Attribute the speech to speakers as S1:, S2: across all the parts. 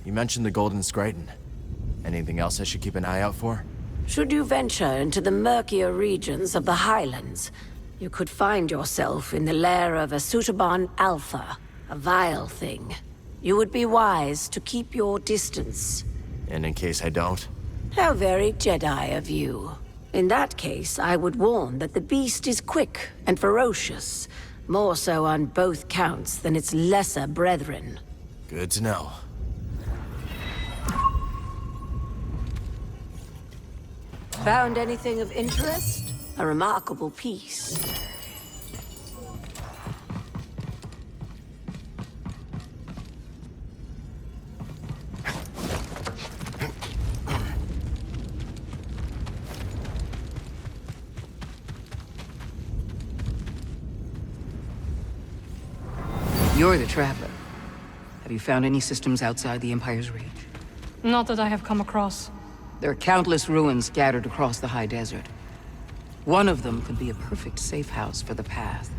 S1: You mentioned the Golden Scraton. Anything else I should keep an eye out for?
S2: Should you venture into the murkier regions of the Highlands, you could find yourself in the lair of a Sutaban Alpha, a vile thing. You would be wise to keep your distance.
S1: And in case I don't?
S2: How very Jedi of you. In that case, I would warn that the beast is quick and ferocious, more so on both counts than its lesser brethren.
S1: Good to know.
S2: Found anything of interest? A remarkable piece.
S3: You're the traveler. Have you found any systems outside the Empire's reach?
S4: Not that I have come across.
S3: There are countless ruins scattered across the high desert. One of them could be a perfect safe house for the path.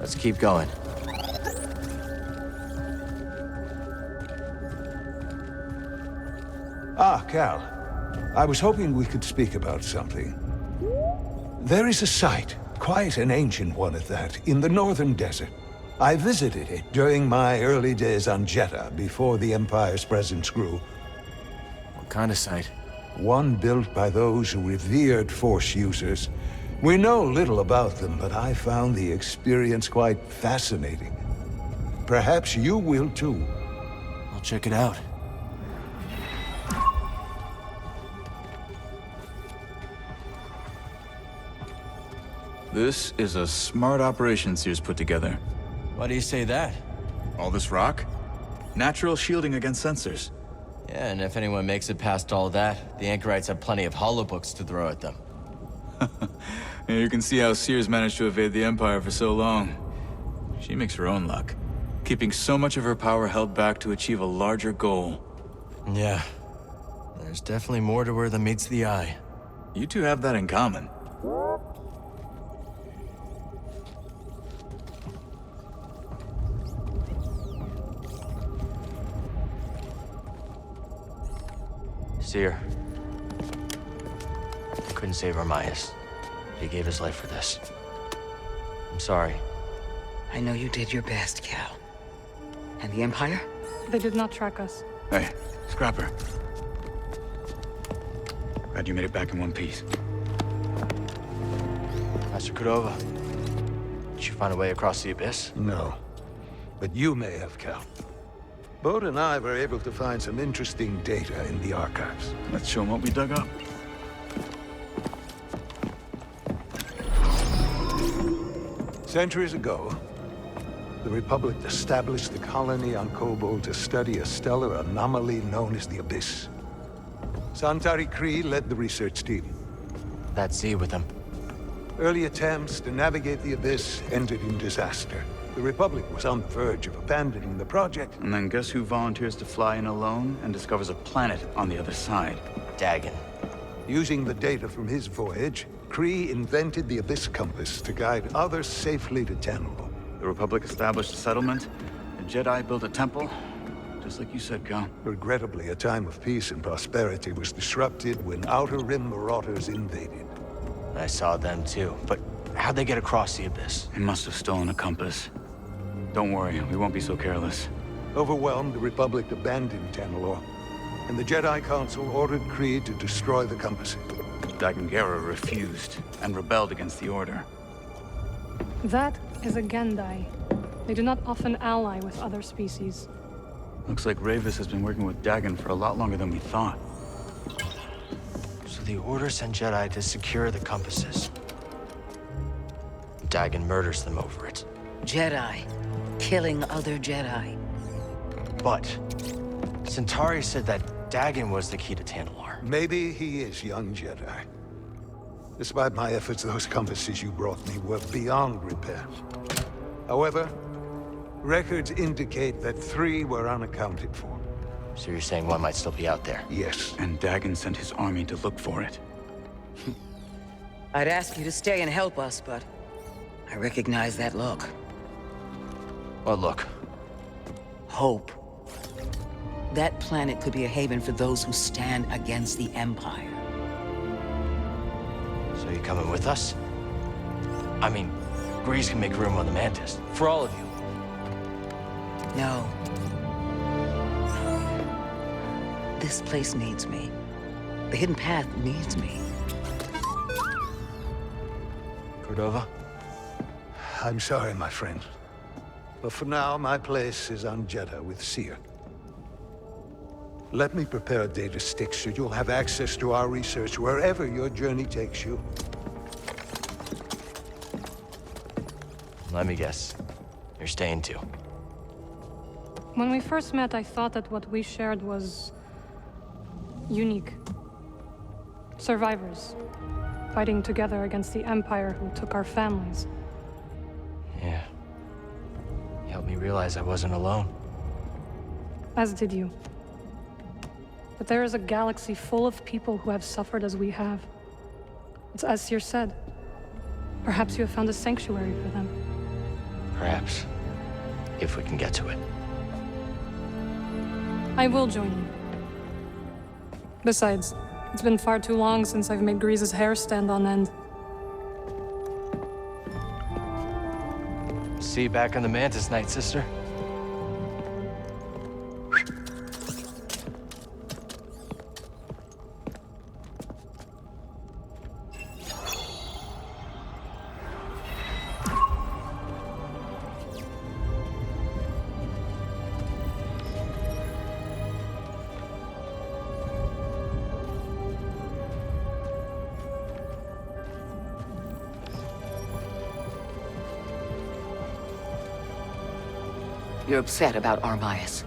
S1: Let's keep going.
S5: Ah, Cal. I was hoping we could speak about something. There is a site, quite an ancient one at that, in the northern desert. I visited it during my early days on Jeddah, before the Empire's presence grew.
S1: What kind of site?
S5: One built by those who revered Force users. We know little about them, but I found the experience quite fascinating. Perhaps you will too.
S1: I'll check it out.
S6: This is a smart operation Sears put together.
S1: Why do you say that?
S6: All this rock? Natural shielding against sensors.
S1: Yeah, and if anyone makes it past all that, the anchorites have plenty of holobooks to throw at them.
S6: Yeah, you can see how Sears managed to evade the Empire for so long. She makes her own luck, keeping so much of her power held back to achieve a larger goal.
S1: Yeah. There's definitely more to her than meets the eye.
S6: You two have that in common.
S1: Seer. Couldn't save Armias. He gave his life for this. I'm sorry.
S3: I know you did your best, Cal. And the Empire?
S4: They did not track us.
S6: Hey, Scrapper. Glad you made it back in one piece.
S1: Master Cordova. Did you find a way across the abyss?
S5: No. But you may have, Cal. Bode and I were able to find some interesting data in the archives.
S6: Let's show them what we dug up.
S5: Centuries ago, the Republic established a colony on Kobol to study a stellar anomaly known as the Abyss. Santari Khri led the research team.
S1: That sea with him.
S5: Early attempts to navigate the Abyss ended in disaster. The Republic was on the verge of abandoning the project.
S6: And then guess who volunteers to fly in alone and discovers a planet on the other side?
S1: Dagon.
S5: Using the data from his voyage, Khri invented the Abyss Compass to guide others safely to Tanalorr.
S6: The Republic established a settlement, the Jedi built a temple, just like you said, Cal.
S5: Regrettably, a time of peace and prosperity was disrupted when Outer Rim marauders invaded.
S1: I saw them too, but how'd they get across the abyss?
S6: They must have stolen a compass. Don't worry, we won't be so careless.
S5: Overwhelmed, the Republic abandoned Tanalorr, and the Jedi Council ordered Khri to destroy the compasses.
S6: Dagon Gera refused and rebelled against the Order.
S4: That is a Gendai. They do not often ally with other species.
S6: Looks like Ravis has been working with Dagon for a lot longer than we thought.
S1: So the Order sent Jedi to secure the compasses. Dagon murders them over it.
S3: Jedi. Killing other Jedi.
S1: But Centauri said that Dagon was the key to Tanalorr.
S5: Maybe he is, young Jedi. Despite my efforts, those compasses you brought me were beyond repair. However, records indicate that 3 were unaccounted for.
S1: So you're saying one might still be out there?
S5: Yes.
S6: And Dagon sent his army to look for it.
S3: I'd ask you to stay and help us, but I recognize that look.
S1: Well, look.
S3: Hope. That planet could be a haven for those who stand against the Empire.
S1: So you coming with us? I mean, Grease can make room on the Mantis. For all of you.
S3: No. This place needs me. The Hidden Path needs me.
S1: Cordova?
S5: I'm sorry, my friend. But for now, my place is on Jeddah with Seer. Let me prepare a data stick so you'll have access to our research wherever your journey takes you.
S1: Let me guess. You're staying too.
S4: When we first met, I thought that what we shared was unique. Survivors, fighting together against the Empire who took our families.
S1: Yeah. You helped me realize I wasn't alone.
S4: As did you. But there is a galaxy full of people who have suffered as we have. It's as Seer said. Perhaps you have found a sanctuary for them.
S1: Perhaps. If we can get to it.
S4: I will join you. Besides, it's been far too long since I've made Grease's hair stand on end.
S1: see you back on the Mantis, Night Sister.
S3: You're upset about Armias.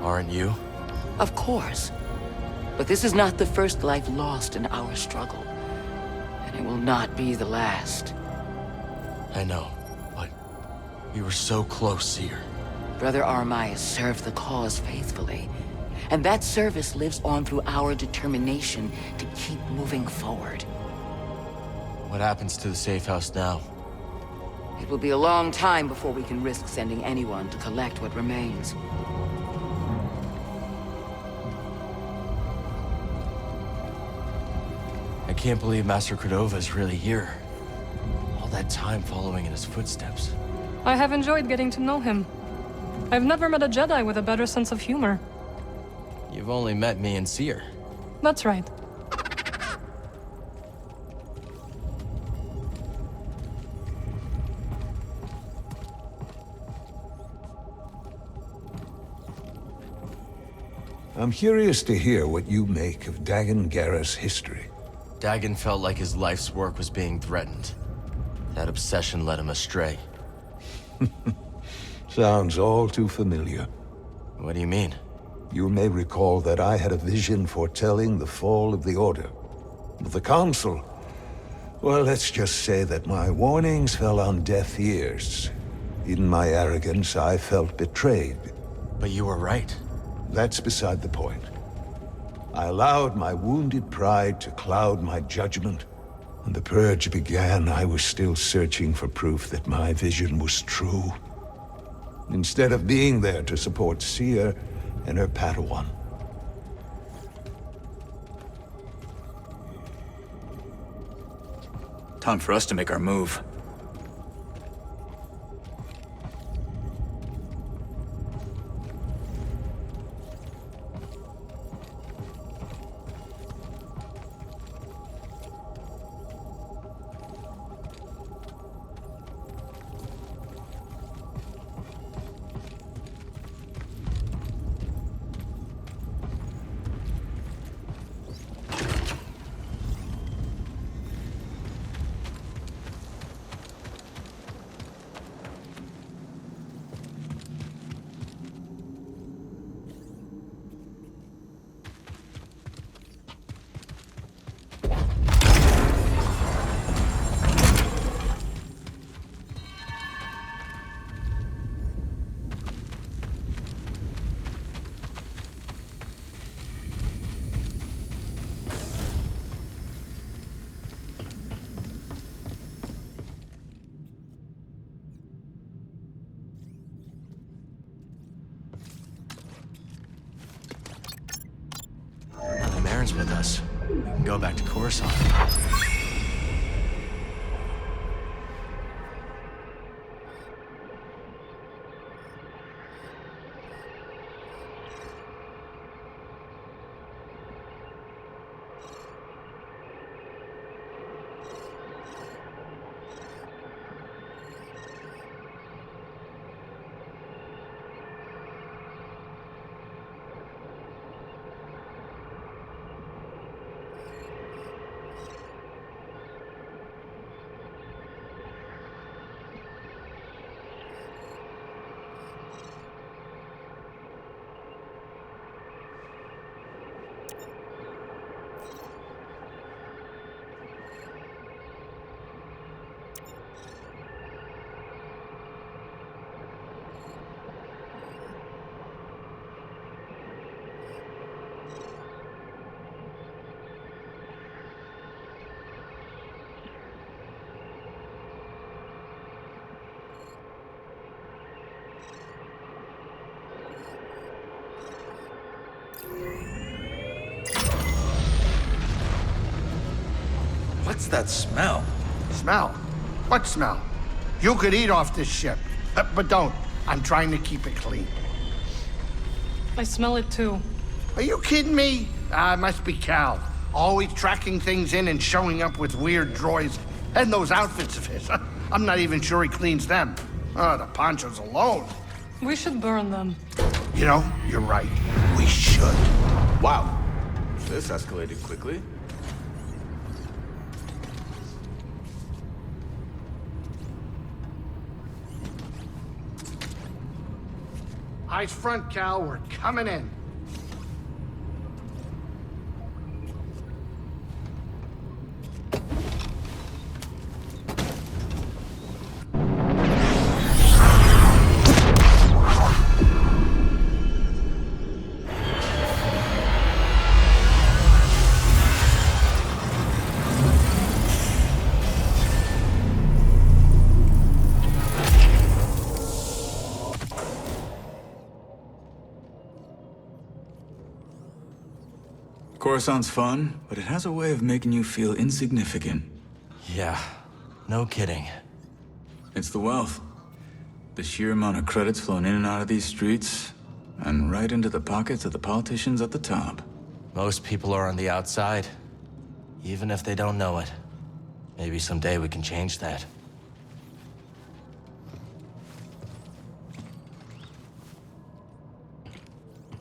S1: Aren't you?
S3: Of course. But this is not the first life lost in our struggle. And it will not be the last.
S1: I know, but we were so close, Seer.
S3: Brother Armias served the cause faithfully. And that service lives on through our determination to keep moving forward.
S1: What happens to the safe house now?
S3: It will be a long time before we can risk sending anyone to collect what remains.
S1: I can't believe Master Cordova is really here. All that time following in his footsteps.
S4: I have enjoyed getting to know him. I've never met a Jedi with a better sense of humor.
S1: You've only met me and Seer.
S4: That's right.
S5: I'm curious to hear what you make of Dagan Gera's history.
S1: Dagan felt like his life's work was being threatened. That obsession led him astray.
S5: Sounds all too familiar.
S1: What do you mean?
S5: You may recall that I had a vision foretelling the fall of the Order. But the Council... well, let's just say that my warnings fell on deaf ears. In my arrogance, I felt betrayed.
S1: But you were right.
S5: That's beside the point. I allowed my wounded pride to cloud my judgment. When the Purge began, I was still searching for proof that my vision was true. Instead of being there to support Seer and her Padawan.
S6: Time for us to make our move.
S1: With us. We can go back to Coruscant.
S7: What's that smell?
S8: Smell? What smell?
S7: You could eat off this ship. But don't. I'm trying to keep it clean.
S4: I smell it too.
S7: Are you kidding me? It must be Cal. Always tracking things in and showing up with weird droids. And those outfits of his. I'm not even sure he cleans them. Oh, the ponchos alone.
S4: We should burn them.
S7: You know, you're right. We should.
S6: Wow. This escalated quickly.
S7: Eyes front, Cal. We're coming in.
S6: Coruscant's fun, but it has a way of making you feel insignificant.
S1: Yeah, no kidding.
S6: It's the wealth. The sheer amount of credits flowing in and out of these streets, and right into the pockets of the politicians at the top.
S1: Most people are on the outside, even if they don't know it. Maybe someday we can change that.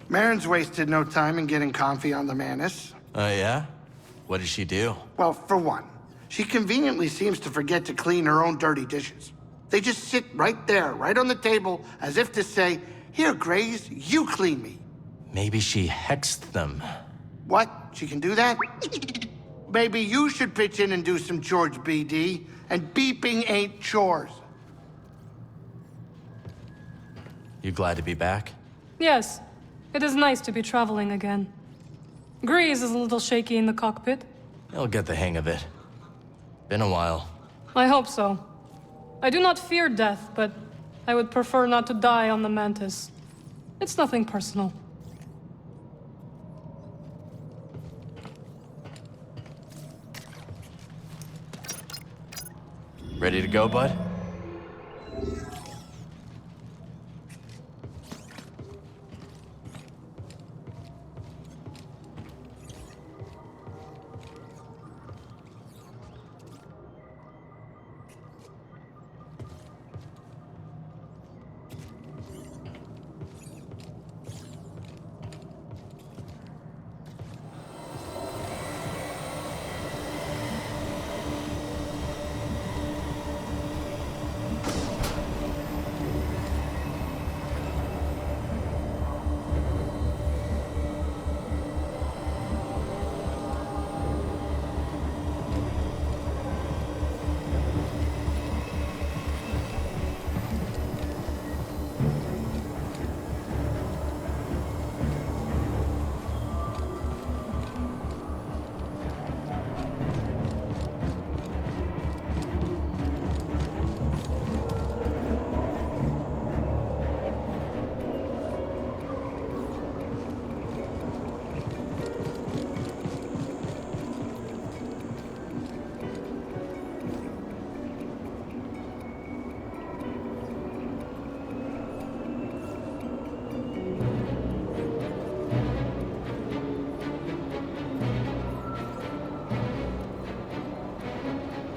S7: Marin's wasted no time in getting comfy on the Manus.
S1: Oh, yeah? What did she do?
S7: Well, for one, she conveniently seems to forget to clean her own dirty dishes. They just sit right there, right on the table, as if to say, "Here, Grace, you clean me."
S1: Maybe she hexed them.
S7: What? She can do that? Maybe you should pitch in and do some chores, BD. And beeping ain't chores.
S1: You glad to be back?
S4: Yes, it is nice to be traveling again. Grease is a little shaky in the cockpit.
S1: He'll get the hang of it. Been a while.
S4: I hope so. I do not fear death, but I would prefer not to die on the Mantis. It's nothing personal.
S1: Ready to go, bud?